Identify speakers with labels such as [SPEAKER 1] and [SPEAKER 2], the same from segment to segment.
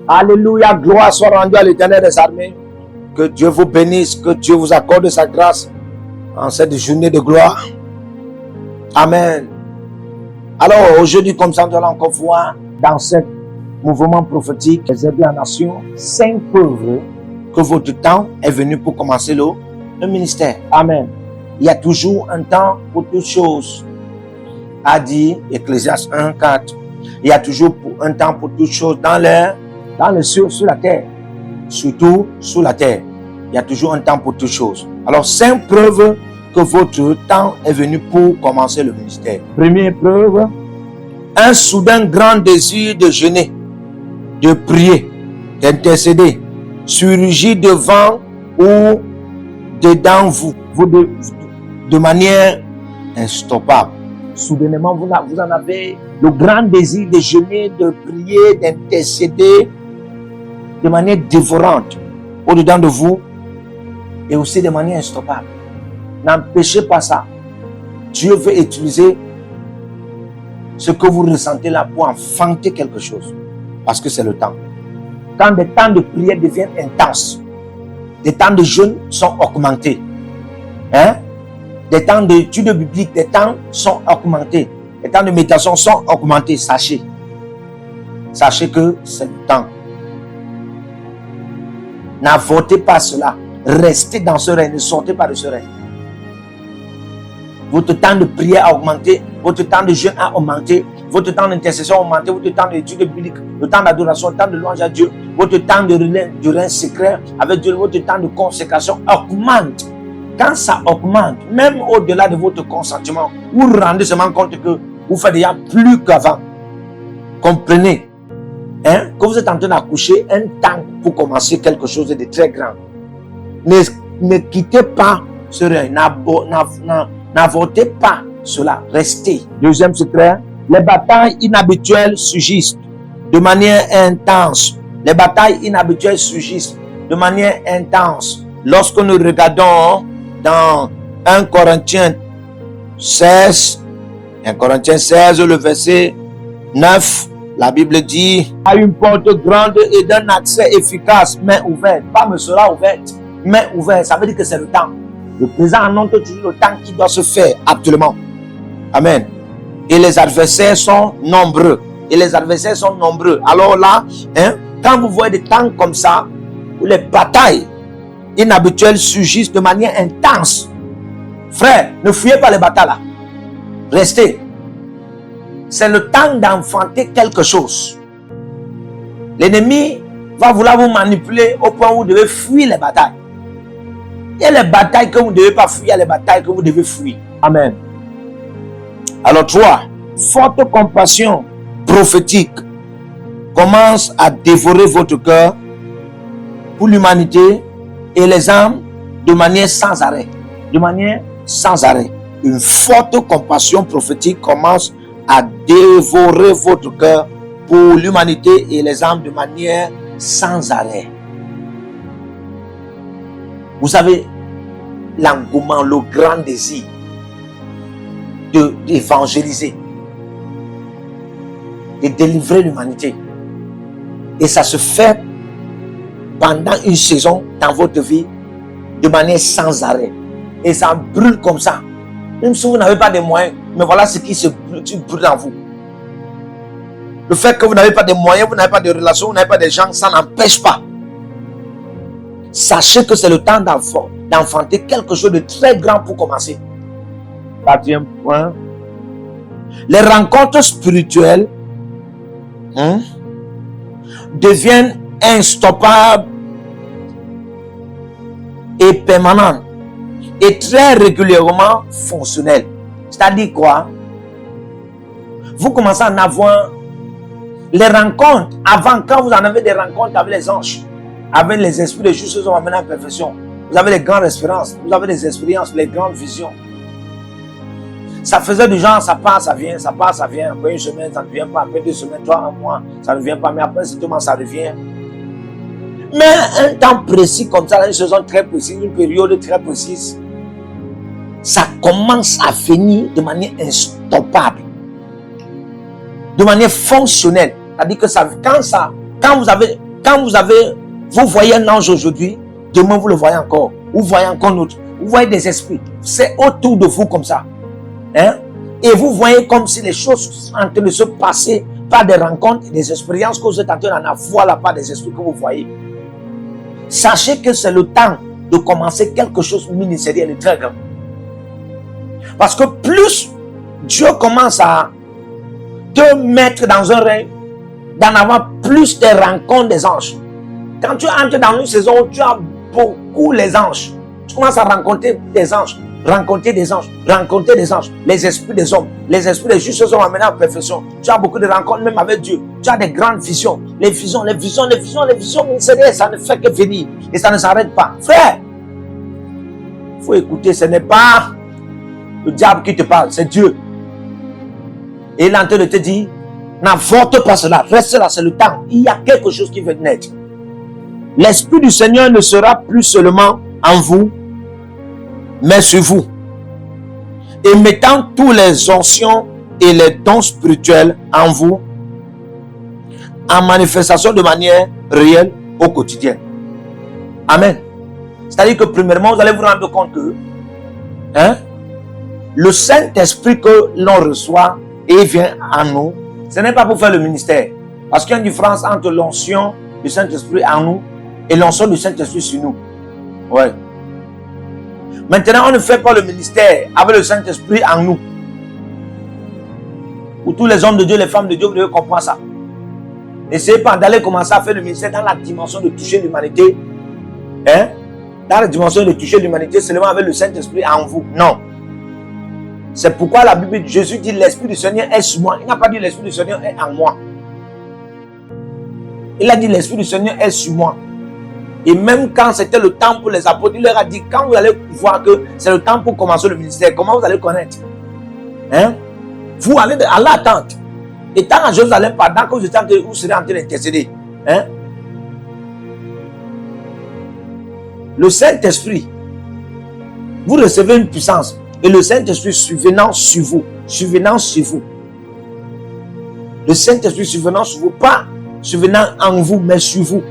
[SPEAKER 1] Alléluia, gloire soit rendue à l'Éternel des armées. Que Dieu vous bénisse, que Dieu vous accorde sa grâce en cette journée de gloire. Amen. Alors aujourd'hui, comme ça, nous allons encore voir dans ce mouvement prophétique, les aider en nation, 5 preuves que votre temps est venu pour commencer le ministère. Amen. Il y a toujours un temps pour toutes choses, a dit Ecclésiaste 1:4. Il y a toujours un temps pour toutes choses dans le ciel, sur la terre. Surtout sur la terre. Il y a toujours un temps pour toutes choses. Alors, 5 preuves que votre temps est venu pour commencer le ministère. Première preuve, un soudain grand désir de jeûner, de prier, d'intercéder, surgit devant ou dedans vous de manière instoppable. Soudainement, vous en avez le grand désir de jeûner, de prier, d'intercéder de manière dévorante au-dedans de vous et aussi de manière instoppable. N'empêchez pas ça. Dieu veut utiliser ce que vous ressentez là pour enfanter quelque chose. Parce que c'est le temps. Quand des temps de prière deviennent intenses, des temps de jeûne sont augmentés. Des temps d'études bibliques, des temps sont augmentés. Les temps de méditation sont augmentés. Sachez que c'est le temps. N'avortez pas cela. Restez dans ce règne. Ne sortez pas de ce règne. Votre temps de prière a augmenté. Votre temps de jeûne a augmenté. Votre temps d'intercession a augmenté. Votre temps d'études bibliques, le temps d'adoration, le temps de louange à Dieu. Votre temps de règne secret avec Dieu. Votre temps de consécration augmente. Quand ça augmente, même au-delà de votre consentement, vous vous rendez seulement compte que vous faites déjà plus qu'avant. Comprenez que vous êtes en train d'accoucher un temps pour commencer quelque chose de très grand. Ne quittez pas ce règne. N'avortez pas cela. Restez. Deuxième secret, les batailles inhabituelles surgissent de manière intense. Les batailles inhabituelles surgissent de manière intense. Lorsque nous regardons dans 1 Corinthiens 16, le verset 9, la Bible dit: à une porte grande et d'un accès efficace, main ouverte. Pas me sera ouverte, main ouverte. Ça veut dire que c'est le temps. Le présent annonce toujours le temps qui doit se faire actuellement. Amen. Et les adversaires sont nombreux. Alors là, quand vous voyez des temps comme ça, où les batailles inhabituelles surgissent de manière intense, frère, ne fuyez pas les batailles là. Restez. C'est le temps d'enfanter quelque chose. L'ennemi va vouloir vous manipuler au point où vous devez fuir les batailles. Il y a les batailles que vous ne devez pas fuir, il y a les batailles que vous devez fuir. Amen. Alors 3, forte compassion prophétique commence à dévorer votre cœur pour l'humanité et les âmes de manière sans arrêt. Une forte compassion prophétique commence à dévorer votre cœur pour l'humanité et les âmes de manière sans arrêt. Vous savez, l'engouement, le grand désir d'évangéliser, de délivrer l'humanité. Et ça se fait pendant une saison dans votre vie de manière sans arrêt. Et ça brûle comme ça. Même si vous n'avez pas de moyens, mais voilà ce qui se brûle en vous. Le fait que vous n'avez pas de moyens, vous n'avez pas de relations, vous n'avez pas de gens, ça n'empêche pas. Sachez que c'est le temps d'enfanter quelque chose de très grand pour commencer. 4e point. Les rencontres spirituelles deviennent instoppables et permanentes et très régulièrement fonctionnelles. C'est-à-dire quoi? Vous commencez à en avoir les rencontres. Avant, quand vous en avez des rencontres avec les anges, avec les esprits de justes hommes amenés à la perfection, vous avez les grandes espérances, vous avez les expériences, les grandes visions. Ça faisait du genre, ça part, ça vient, ça part, ça vient. Après une semaine, ça ne vient pas. Après 2 semaines, 3 mois, ça ne vient pas. Mais après, c'est tout le monde, ça revient. Mais un temps précis comme ça, une saison très précise, une période très précise, ça commence à venir de manière instoppable, de manière fonctionnelle. C'est-à-dire que ça, quand ça Quand vous voyez un ange aujourd'hui, demain vous le voyez encore. Vous voyez encore l'autre. Vous voyez des esprits. C'est autour de vous comme ça. Hein? Et vous voyez comme si les choses sont en train de se passer par des rencontres et des expériences que vous êtes en train d'en avoir là, par des esprits que vous voyez. Sachez que c'est le temps de commencer quelque chose de ministériel et très grand. Parce que plus Dieu commence à te mettre dans un règne, d'en avoir plus de rencontres des anges. Quand tu entres dans une saison où tu as beaucoup les anges, tu commences à rencontrer des anges, les esprits des hommes, les esprits des justes sont amenés en perfection. Tu as beaucoup de rencontres même avec Dieu. Tu as des grandes visions. Les visions ministérielles, ça ne fait que venir et ça ne s'arrête pas. Frère, il faut écouter, ce n'est pas le diable qui te parle, c'est Dieu. Et il est en train de te dire, n'avorte pas cela, reste là, c'est le temps. Il y a quelque chose qui veut naître. L'Esprit du Seigneur ne sera plus seulement en vous, mais sur vous. Et mettant tous les onction et les dons spirituels en vous, en manifestation de manière réelle au quotidien. Amen. C'est-à-dire que premièrement, vous allez vous rendre compte que le Saint-Esprit que l'on reçoit et vient en nous, ce n'est pas pour faire le ministère. Parce qu'il y a une différence entre l'onction du Saint-Esprit en nous et l'onction du Saint-Esprit sur nous. Ouais. Maintenant, on ne fait pas le ministère avec le Saint-Esprit en nous. Pour tous les hommes de Dieu, les femmes de Dieu, vous devez comprendre ça. N'essayez pas d'aller commencer à faire le ministère dans la dimension de toucher l'humanité. Dans la dimension de toucher l'humanité seulement avec le Saint-Esprit en vous. Non. C'est pourquoi la Bible, Jésus dit l'Esprit du Seigneur est sur moi. Il n'a pas dit l'Esprit du Seigneur est en moi. Il a dit l'Esprit du Seigneur est sur moi. Et même quand c'était le temps pour les apôtres, il leur a dit, quand vous allez voir que c'est le temps pour commencer le ministère, comment vous allez connaître? Vous allez à l'attente. Et tant à Jérusalem, pendant que vous serez en train d'intercéder. Le Saint-Esprit, vous recevez une puissance. Et le Saint-Esprit survenant sur vous. Le Saint-Esprit survenant sur vous, pas survenant en vous, mais sur vous.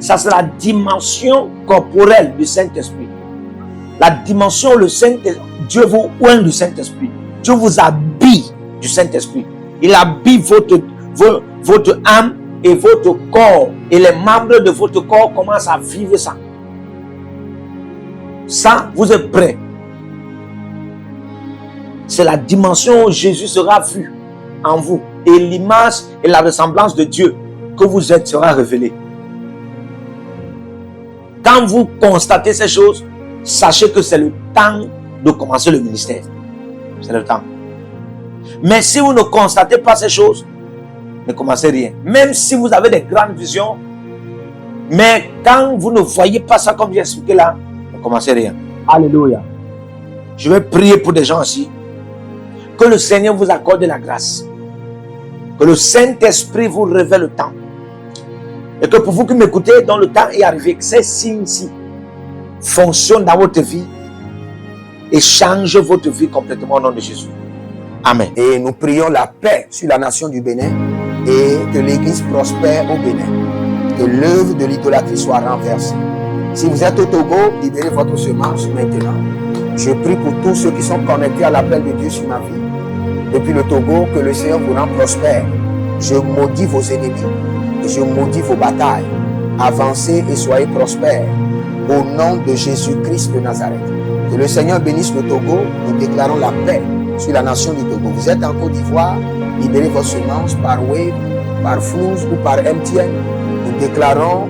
[SPEAKER 1] Ça, c'est la dimension corporelle du Saint-Esprit. La dimension, le Saint-Esprit, Dieu vous oint du Saint-Esprit. Dieu vous habille du Saint-Esprit. Il habille votre âme et votre corps. Et les membres de votre corps commencent à vivre ça. Ça, vous êtes prêts. C'est la dimension où Jésus sera vu en vous. Et l'image et la ressemblance de Dieu que vous êtes sera révélée. Quand vous constatez ces choses, sachez que c'est le temps de commencer le ministère. C'est le temps. Mais si vous ne constatez pas ces choses, ne commencez rien. Même si vous avez des grandes visions, mais quand vous ne voyez pas ça comme j'ai expliqué là, ne commencez rien. Alléluia. Je vais prier pour des gens ici. Que le Seigneur vous accorde la grâce. Que le Saint-Esprit vous révèle le temps. Et que pour vous qui m'écoutez, dans le temps est arrivé, que ces signes-ci fonctionnent dans votre vie et changent votre vie complètement au nom de Jésus. Amen.
[SPEAKER 2] Et nous prions la paix sur la nation du Bénin et que l'Église prospère au Bénin. Que l'œuvre de l'idolâtrie soit renversée. Si vous êtes au Togo, libérez votre semence maintenant. Je prie pour tous ceux qui sont connectés à l'appel de Dieu sur ma vie. Depuis le Togo, que le Seigneur vous rend prospère. Je maudis vos ennemis et je maudis vos batailles. Avancez et soyez prospères. Au nom de Jésus-Christ de Nazareth. Que le Seigneur bénisse le Togo. Nous déclarons la paix sur la nation du Togo. Vous êtes en Côte d'Ivoire, libérez vos semences par Wave, par Flouze ou par MTN. Nous déclarons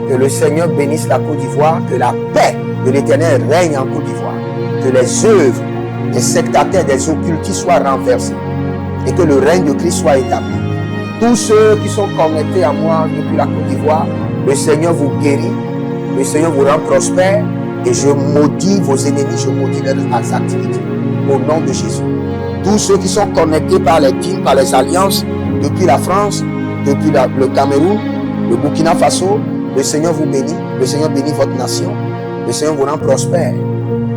[SPEAKER 2] que le Seigneur bénisse la Côte d'Ivoire, que la paix de l'Éternel règne en Côte d'Ivoire, que les œuvres des sectataires, des occultistes soient renversées et que le règne de Christ soit établi. Tous ceux qui sont connectés à moi depuis la Côte d'Ivoire, le Seigneur vous guérit, le Seigneur vous rend prospère et je maudis vos ennemis, je maudis leurs activités. Au nom de Jésus. Tous ceux qui sont connectés par les teams, par les alliances, depuis la France, depuis le Cameroun, le Burkina Faso, le Seigneur vous bénit, le Seigneur bénit votre nation, le Seigneur vous rend prospère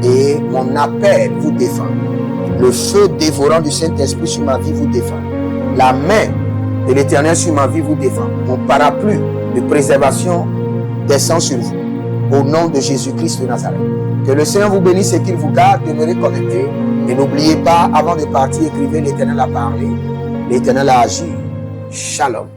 [SPEAKER 2] et mon appel vous défend. Le feu dévorant du Saint-Esprit sur ma vie vous défend. La main Et l'Éternel sur ma vie vous défend. Mon parapluie de préservation descend sur vous. Au nom de Jésus-Christ de Nazareth. Que le Seigneur vous bénisse et qu'il vous garde. Demeurez connectés. Et n'oubliez pas, avant de partir, écrivez: l'Éternel a parlé. L'Éternel a agi. Shalom.